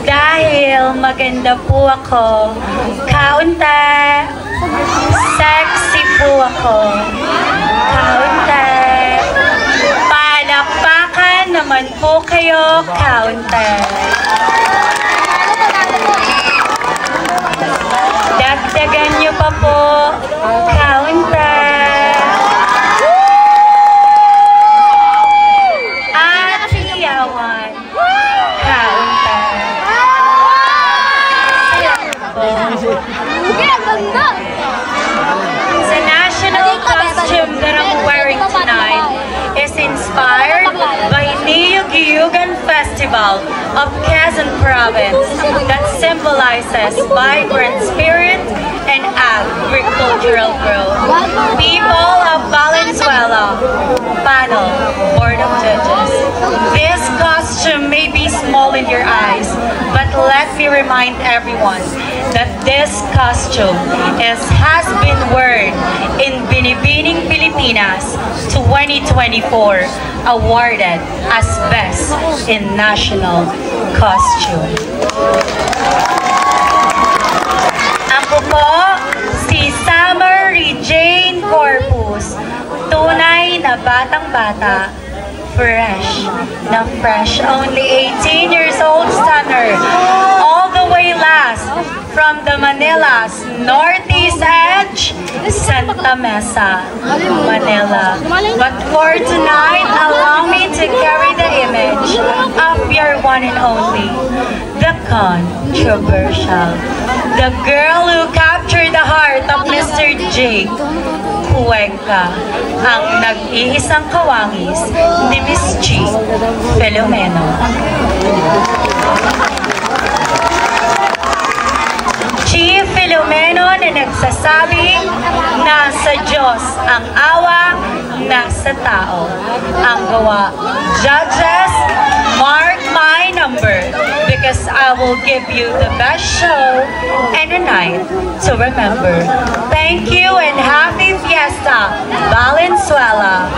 Dahil maganda po ako, kaunti, sexy po ako, kaunti, palakpakan naman po kayo, kaunti. Dagdagan nyo pa po, kaunti. At iyawan, kaunti. The national costume that I'm wearing tonight is inspired by Niyog-Yugan Festival of Quezon Province that symbolizes vibrant spirit and agricultural growth. People of Valenzuela, panel, Board of Judges. This costume may be small in your eyes, but let me remind everyone that this costume has been worn in Binibining Pilipinas 2024, awarded as Best in National Costume. Ako po, si Summer Jane Corpus, tunay na batang-bata, fresh na fresh, only 18 years old stunner, all the way last from the Manila's northeast edge, Santa Mesa, Manila. But for tonight, allow me to carry the image of your one and only, the controversial, the girl who captured the heart of Mr. Jake Cuenca, ang nag-iisang kawangis ni Miss G. Filomeno. Chief Filomeno na nagsasabing nasa Diyos ang awa, nasa tao ang gawa. Judges, mark my number because I will give you the best show and a night to remember. Thank you and happy fiesta, Valenzuela.